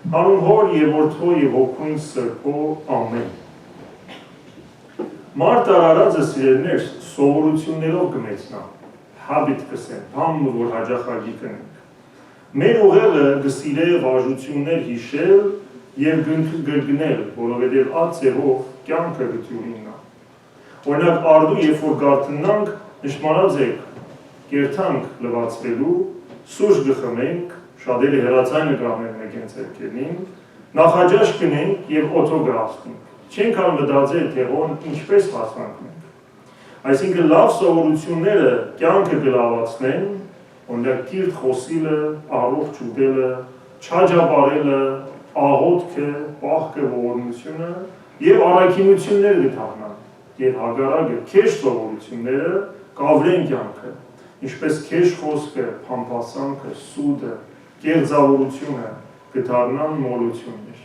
Հանուն Հոր եւ Որդու եւ Հոգուն Սրբո ամեն։ Մարդ արարածը սիրելիներ սովորություններով կմեծնա, հաբիտ կսեն, բամը որ հաջախագի կնենք։ Մեր ուղեղը կսիրե վարժություններ հիշել եւ գրգնել, որովհետեւ ածեղով կյանքը գտյուրինն է։ Օրինակ արդու երբ որ գարտնանք, նշմարած եք, կերթանք լվացվելու, սուրճ գխմենք, շատերը հեռացայինը կամեն մեկ են ձերքերին, նախաճաշ կնենք եւ օթո գահստենք։ Չենք ալ մտածել, թե ոնց ինչպես հասնենք։ Այսինքն լավ սովորությունները կյանքը կլավացնեն, օրինակ կիրթ խոսիլը, առողջ ուտելը, չաջաբարելը, աղոթքը, պահքը, ողորմությունը եւ առաքինությունները կդառնան։ Եվ հագարակը քեշ սովորությունները կավրեն կյանքը, ինչպես քեշ խոսքը, փամփասանքը, սուդը, կեղծավորությունը կդառնան մոլություններ։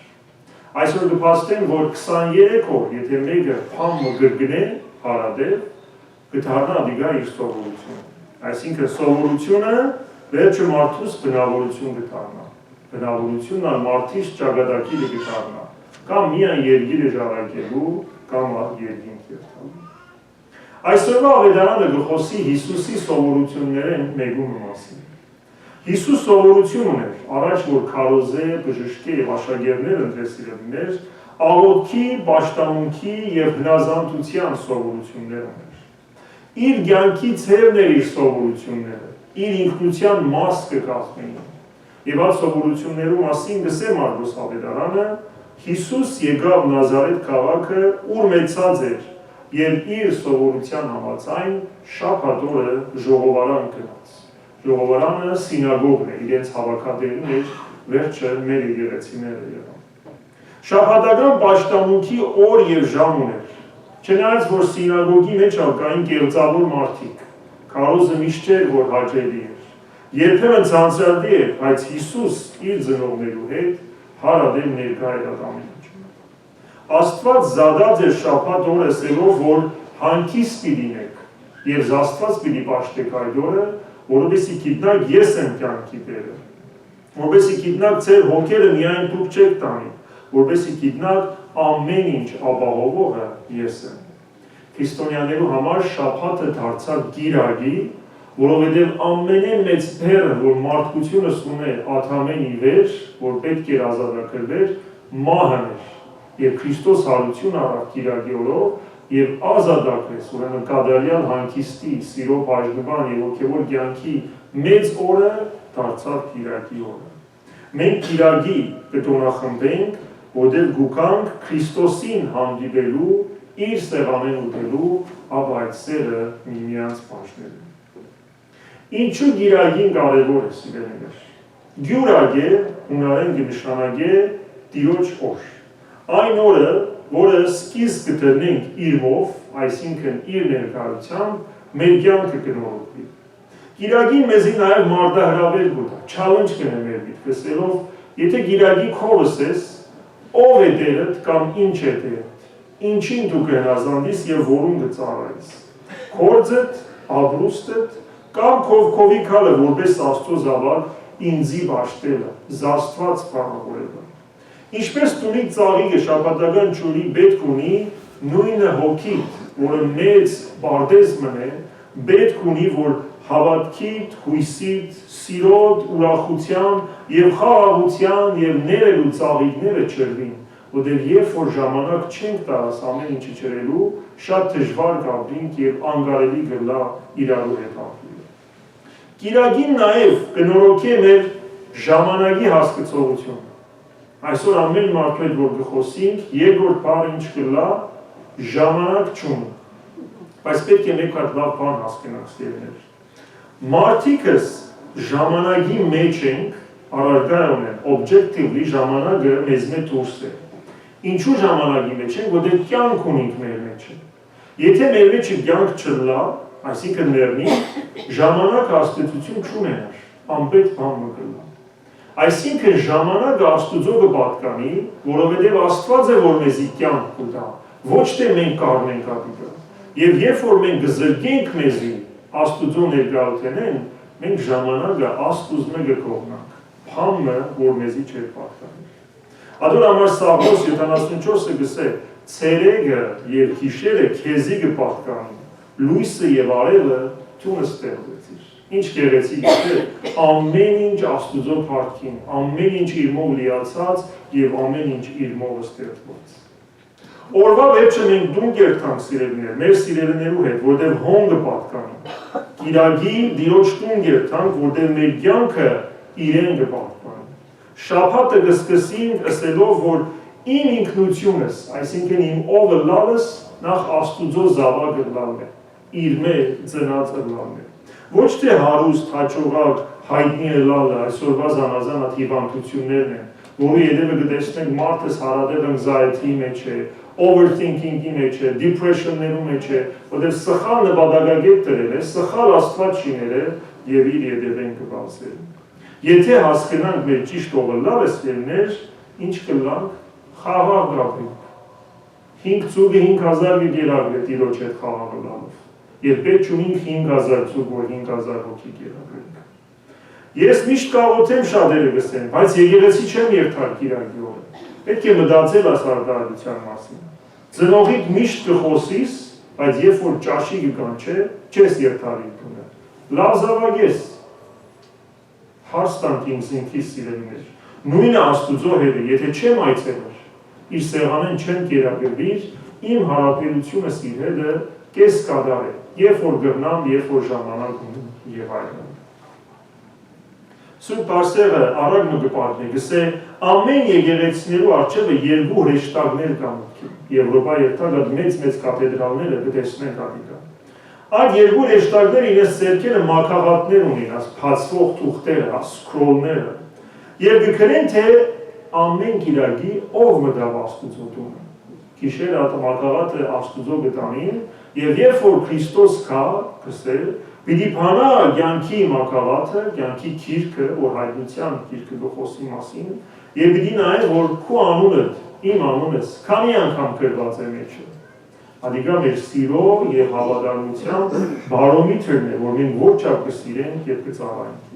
Այսօր կփաստեն, որ 23 օր, եթե մեկը փամը գրգնե, հարադել, կդառնա դիգա իր սովորությունը։ Այսինքն սովորությունը վերջը մարդուս բնավորություն կդառնա։ Բնավորությունն մարդիս ճակատագիրը կդառնա, կամ միայն երգիրը ժառանգելու, կամ երկինք երթալու։ Այսօրվա ավետարանը կխոսի Հիսուսի սովորություններն մեկունու մասին։ Հիսուս սովորություն ուներ, առաջ որ քարոզե, բժշկե եւ աշակերտներ ընտրեսիրներ, աղոթքի, պաշտամունքի եւ հնազանդության սովորություններ ուներ։ Իր կյանքի ցերն էր իր սովորությունները, իր ինքնության մաս կկազմեին։ Եվ այդ սովորություններու մասին գսե Մարկոս ավետարանը, Հիսուս եկավ Նազարեթ քաղաքը, ուր մեծած էր, եւ իր սովորության համաձայն շաբաթ օրը ժողովարան գնաց։ Ժողովարանը սինագոգն է, իրենց հավաքատեղին էր, վերջը մեր եկեղեցիները եղան։ Շաբաթական պաշտամունքի օր եւ ժամ ուներ։ Չնայած որ սինագոգի մեջ կային կեղծավոր մարդիկ, քարոզը միշտ չէր որ հաճելի էր։ Երբեմն ցանցարդի էր, բայց Հիսուս իր ծնողներու հետ հարադել ներկա էր ամեն ինչում։ Աստված զադած էր շաբաթ օրը ասելով, որ հանգիստ պիտի լինեք, եւ Աստված պիտի պաշտեք այդ օրը, որովհետեւ գիտնակ ես եմ կյանքի տերը, որովհետեւ գիտնակ ձեր հոգերը միայն դուք չեք տանի, որովհետեւ գիտնակ ամեն ինչ ապահովողը ես եմ։ Քրիստոնյաներու համար շաբաթը դարձավ գիրագի, որովհետեւ ամենամեծ բեռը, որ մարդկությունը ունի Ադամենի վեր, որ պետք էր ազատագրվեր, մահն էր, եւ Քրիստոս հարություն առավ գիրագի օրով, եւ ազատագրեց, ուրեմն կադարյալ հանգիստի, սիրո բաժնման եւ ոգեվոր կյանքի մեծ օրը դարձավ գիրագի օրը։ Մենք գիրագի կտոնախմբենք, որտեղ գուքանք Քրիստոսին հանդիպելու, իր սեղանեն ուտելու, ապա այդ սերը միմյանց բաժնելու։ Ինչու գիրագին կարևոր է սիրելիներ։ Գյուրագե հունարեն կնշանակե տիրոջ օր։ Այն օրը, որը սկիզբ կդնենք իրմով, այսինքն իր ներկայությամբ, մեր կյանքը կնորոգվի։ Գիրագին մեզի նաև մարտահրավեր կտա, challenge կնե մեր միտքսելով, եթե գիրագի քովս ես, ով է դերդ կամ ինչ է դերդ, ինչին դու կհնազանդիս եւ որում կծառայես։ Քորձդ, աբրուստդ, կամ քովի քալը որպես Աստծո զավակ ինձի բաշտելը, զաստված բանավորելը։ Ինչպես տունիկ ծաղիկը շաբաթական ջուրի պետք ունի նույնը հոգիդ, որը մեծ բարդեզմն է, պետք ունի, որ հավատքիդ, հույսիդ, սիրոդ, ուրախության եւ խաղաղության եւ ներելու ծաղիկները չրվին, որտեղ երբ որ ժամանակ չենք տալիս ամեն ինչը չրելու, շատ դժվար կապրինք եւ անկարելի գլա իրարու հետ ապրել։ Կիրագին նաեւ կնորոգե մեր ժամանակի հասկացողությունը։ Այսօր ամեն մարդու հետ որ գխոսենք, երկրորդ բառը ինչ կլա, ժամանակ չունի։ Բայց պետք է մեկ հատ լավ բան հասկանանք սիրելիներ։ Մարդիկս ժամանակի մեջ ենք, առարգայում են, objectively ժամանակը մեզ մեջ դուրս է։ Ինչու ժամանակի մեջ ենք, որտեղ կյանք ունենք մեր մեջ։ Եթե մեր մեջ կյանք չլա, այսինքն ներնի, ժամանակ աստեցություն չունենար, անպետք բան մը կլա։ Այսինքն ժամանակը Աստուծո կպատկանի, որովհետև Աստված է որ մեզի կյանք կտա, ոչ թե մենք կառնենք ապիկը։ Եվ երբ որ մենք գզրկենք մեզի Աստուծո ներկայութենեն, մենք ժամանակը Աստուծո կողնանք, փամը որ մեզի չէր պատկանի։ Ադոր համար Սաղմոս 74-ը գսե ցերեգը եւ գիշերը քեզի կպատկանի, լույսը եւ արևը տունը ստեղծեցիր։ Ինչ գեղեցիկ է, ամեն ինչ Աստուծո փառքին, ամեն ինչ իր մոտ լիացած եւ ամեն ինչ իր մոտ ստեղծված։ Օրվա վերջը մենք դուն գերտանք սիրելիներ, մեր սիրելիներու հետ, որտեղ հոնգը պատկանի։ Կիրագի դիրոջ տուն գերտանք, որտեղ մեր կյանքը իրեն կպատկանի։ Շաբաթը կսկսենք ասելով, որ իմ ինքնությունս, այսինքն իմ ով լալս, նախ Աստուծո զավակը լալն է, իր մեր ծնածը լալն է։ Ոչ թե հարուստ, հաջողակ, հայտնի լալը, այսօրվա զանազան հիվանդություններն են, որի հետևը կտեսնենք մարդս հարադել anxiety մեջ է, overthinking-ի մեջ է, depression-ներու մեջ է, որտեղ սխալ նպատակագետ դրել է, սխալ Աստված շինել է եւ իր հետևեն կվազել։ Եթե հասկանանք մեր ճիշտ ով լալս ելներ, ինչ կլանք խաղաղ գաբրինք։ 5 ծուգը 5000 գերագ է տիրոջ հետ խաղաղ լալով։ Երբ պետք ունենք 5000 ծուգ, որ 5000 հոգի գերագրենք։ Ես միշտ կարողեմ շատերը գսեմ, բայց եկեղեցի չեմ երթալ կիրակի օրը։ Պետք է մտածել այս արտահայտության մասին։ Ծնողիդ միշտ կխոսիս, բայց երբ որ ճաշի կկանչե, չես երթալի տունը։ Լավ զավակ ես։ Հարց տանք իմ զինքիս սիրելիներ։ Նույնը Աստուծո հետ է, եթե չեմ այցելեր, իր սեղանեն չեմ կերակրվիր, իմ հարաբերությունս իր հետ է կես կադար է, երբ որ գտնամ, երբ որ ժամանակ ունեմ եւ այլն։ Սուրբ Պարսեղը առագն ու գպարն է, գսե ամեն եկեղեցիներու առջևը երկու հրեշտակներ կան Եվրոպա երթագատ մեծ կաթեդրալները գտեսնենք ադիկա։ Այդ երկու հրեշտակները իրենց ձեռքերը մաքաղատներ ունին, աս փացվող թուղթերը, սկրոլները, եւ գկրեն թե ամեն կիրակի ով մտավ Աստուծո տունը։ Գիշերը ատամակաղատը Աստուծո գտանին, եւ երբ որ Քրիստոս կա, գսել, պիտի փանա կյանքի մակաղատը, կյանքի գիրքը, որ հայտնության գիրքը գխոսի մասին, եւ պիտի նայ, որ քու անունը, իմ անունս, քանի անգամ գրված է մեջը։ Ադիկա մեր սիրո եւ հավատարմության բարոմետրն է, որ մենք որչափ կսիրենք եւ կծառայենք։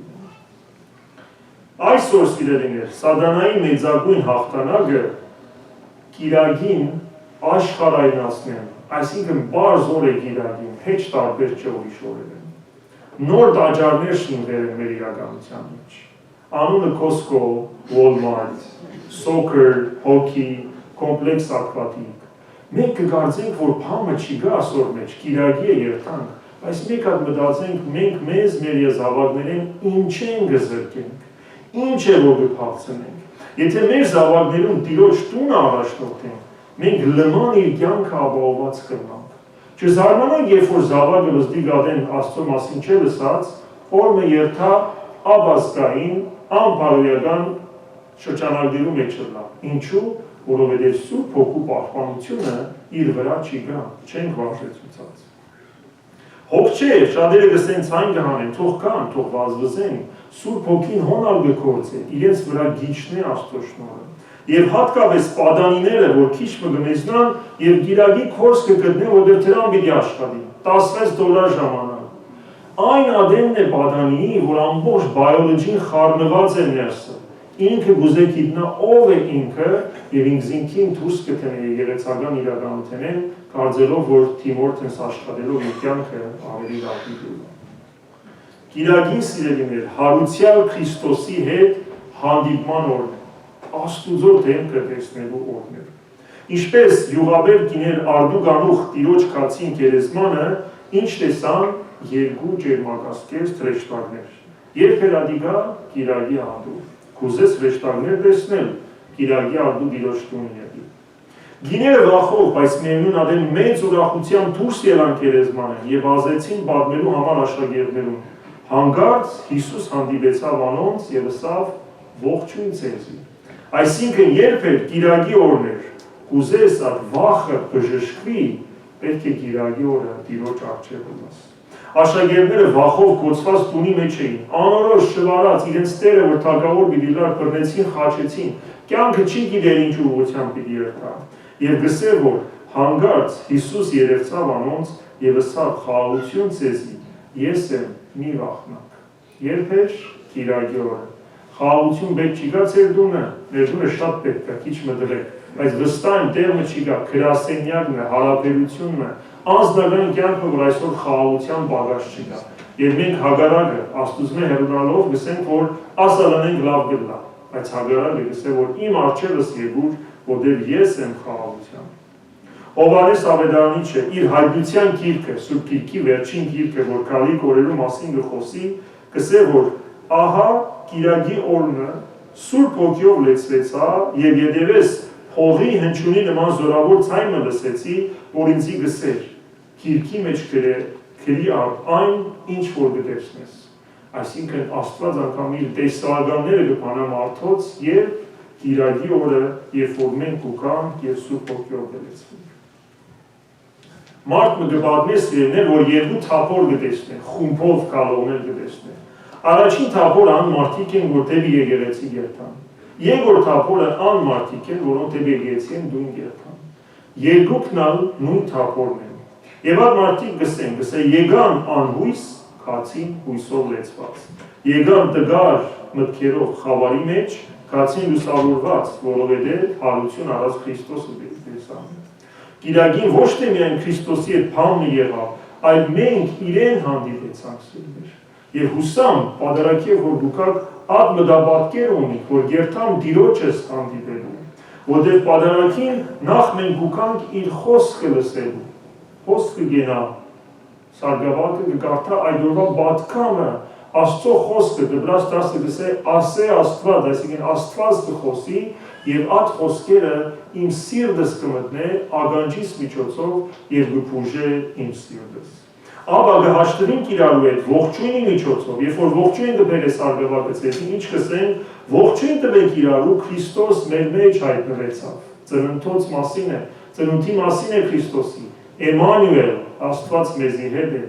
Այսօր սիրելիներ, սատանայի մեծագույն հաղթանակը կիրակին աշխարհայնացնեն, այսինքն բարձ օր է կիրակին, հեչ տարբեր չէ ուրիշ օրերեն։ Նոր տաճարներ շինվել են մեր իրականության մեջ։ Անունը Costco, Walmart, soccer, hockey, կոմպլեքս ակվատիկ։ Մենք կգարձենք, որ փամը չի գա ասոր մեջ, կիրակի է երթանք, բայց մենք հատ մտածենք, մենք մեզ մեր զավակներին ինչ են գզրկենք, ինչ է որ կփախցնենք։ Եթե մեր զավակներում տիրոջ տունը առաջնորդենք, մենք լման իր կյանքը ապահովված կլանք։ Չզարմանանք, երբ որ զավակը վզդի գադեն Աստծո մասին չէ լսած, օրը երթա աբազգային, անբարոյական շրջանակներու մեջ լա։ Ինչու, որովհետև Սուրբ Հոգու պահպանությունը իր վրա չի գա, չենք վարժեցուցած։ Հոգ չէ, շատերը գսեն ցայն գհանեն, թող կան, թող վազվզեն, Սուրբ Հոգին հոնալ գկործե, իրենց վրա գիչն է Աստծո շնորհը։ Եվ հատկապես պատանիները, որ քիչ մգնեցնան եւ գիրագի կորս կգտնեն, որտեղ դրան պիտի աշխատի, $16 ժամանակ։ Այն ադենն է պատանիի, որ ամբողջ բայոլոգին խառնված է ներսը։ Ինքը գուզե գիտնա ով է ինքը եւ ինքզինքին դուրս կտնի եկեղեցական իրականությունեն, կարծելով, որ Թիմոթեոս աշխատելով իր կյանքը ավելի լավ դիտում։ Կիրակին սիրելիներ, հարուցյալ Քրիստոսի հետ հանդիպման օրն է, Աստուծո դեմքը տեսնելու օրն է։ Ինչպես յուղաբեր կիներ արդուգանուխ տիրոջ կացին գերեզմանը, ինչ տեսան երկու ջերմակասկես հրեշտակներ։ Երբ էր ադիգա կիրակի անդու, կուզես հրեշտակներ տեսնել, կիրակի անդու տիրոջ տունին եկի։ Գիները վախով, բայց միևնույն ադեն մեծ ուրախությամբ դուրս ելան գերեզմանը եւ ազեցին պատմելու համար աշակերտներուն։ Հանկարծ Հիսուս հանդիպեցավ անոնց եւ ասավ. ողջույն ձեզի։ Այսինքն երբ էր կիրակի օրն էր, կուզես այդ վախը բժշկվի, պետք է կիրակի օրը տիրոջ առջև լաս։ Աշակերտները վախով կոծված տունի մեջ էին, անորոշ շվարած իրենց տերը, որ թագավոր պիտի լար բռնեցին, խաչեցին, կյանքը չի գիտեր ինչ ուղղությամբ պիտի երթա։ Եվ գսեր, որ հանկարծ Հիսուս երևցավ անոնց եւ ասավ. խաղաղություն ձեզի, ես եմ, մի վախնաք։ Երբ էր կիրակի օրը, խաղաղություն պետք չի գա ձեր տունը, ներդուրը շատ պետք է, քիչ մդրեք, բայց վստահ եմ տեղը չի գա, գրասենյակն է, հարաբերությունն է, անձնական կյանքը, որ այսօր խաղաղության բաղաž չկա։ Եվ մենք հագարակը Աստուծո հեռունալով գսենք, որ ասալանենք լավ գլա, բայց հագարակը գսե, որ իմ արջևս եկուր, որտեղ ես եմ խաղաղության։ Հովհաննես Ավետարանիչը իր հայտնության գիրքը, Սուրբ Գիրքի վերջին գիրքը, որ քալի կորերու մասին գխոսի, գսե, որ ահա կիրակի օրը Սուրբ Հոգիով լեցվեցա եւ յետևես փողի հնչյունի նման զորավոր ցայմը լսեցի, որ ինձի գսեր, գիրքի մեջ գրի այն, ինչ որ գտեսնես։ Այսինքն Աստված անգամ իր տեսարականները կփանա մարդոց եւ կիրակի օրը, երբ որ մենք ուկանք եւ Սուրբ Հոգիով լեցվենք։ Մարդ մը գբադնես սիրելներ, որ երկու թափոր գտեսնեն, խումբով կալողներ գտեսնեն։ Առաջին թափորը ան մարդիկ են, որ տեպի եկեղեցի գերտան։ Երկրորդ թափորը ան մարդիկ են, որոնք տեպի եկեղեցի են դուն գերտան։ Երկուքն ալ նույն թափորն են։ Եվ այդ մարդիկ գսեն, եկան անհույս, քացին հույսով լեցված։ Եկան տգար մտքերով խավարի մեջ, քացին լուսավորված, որովհետև հարություն առած Քրիստոսը դեսան։ Կիրակին ոչ թե միայն Քրիստոսի հետ բամը եղավ, այլ մենք իրեն հանդիպեցանք սիրներ։ Եվ հուսամ, պատարակե, որ դուքակ այդ մտապատկեր ունիք, որ գերտամ Տիրոջս հանդիպելու, որտեղ պատարակին նախ մենք ուկանք իր խոսքը լսելու, խոսքը գենա, սարգավակը կգարթա այդ օրվա բատկամը, Աստծո խոսքը դրած դասը գսե ասե Աստված, այսինքն Աստված կխոսի եւ այդ խոսքերը իմ սիրտս կմտնե ագանջիս միջոցով եւ կփուժե իմ սիրտս։ Աբա գհաշտվենք իրարու հետ ողջույնի միջոցով, երբ որ ողջույն կբերես արգավակցեցին, ինչ կսեն, ողջույն տվեք իրարու Քրիստոս մեր մեջ հայտնվեցավ։ Ծննդոց մասին է, ծնունդի մասին է Քրիստոսի, Էմանուել, Աստված մեզի հետ է։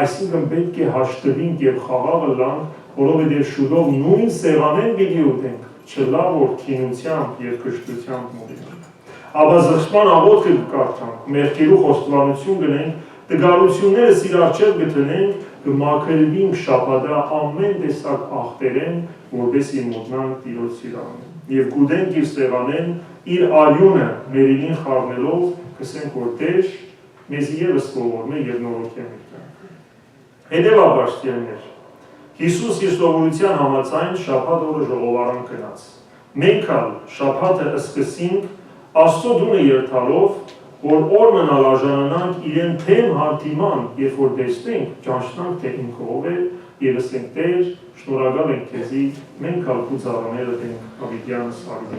Այսինքն պետք է հաշտվենք եւ խաղաղը լանք, որովհետեւ շուտով նույն սեղանեն պիտի ուտենք, չլա որ քինությամբ եւ կշտությամբ մոտենանք։ Աբա զղջման աղոթքը կկարդանք, մեղքերու խոստովանություն գնենք, տգարություններս իր առջև գտնենք, կմաքրվենք շաբաթա ամեն տեսակ աղբերեն, որպեսզի մոտնանք Տիրոջ սիրահարին։ Եվ գուտենք իր սեղանեն, իր արյունը մերին խառնելով, կսենք որ Տեր մեզի ևս ողորմ է եւ նորոգ է մեր կյանքը։ Հետևաբար ստերներ, Հիսուս իր սովորության համաձայն շաբաթ օրը ժողովարան գնաց։ Մենք ալ շաբաթը սկսենք Աստծո դունը երթալով, որ օրն ալաժանանանք իրեն թեմ հանդիման, երբ որ տեսնենք, ճանչնանք թե ինքը ով է, եւ ասենք Տեր, շնորհակալ ենք քեզի, մենք ալ քու ծառաները դենք հավիտյանս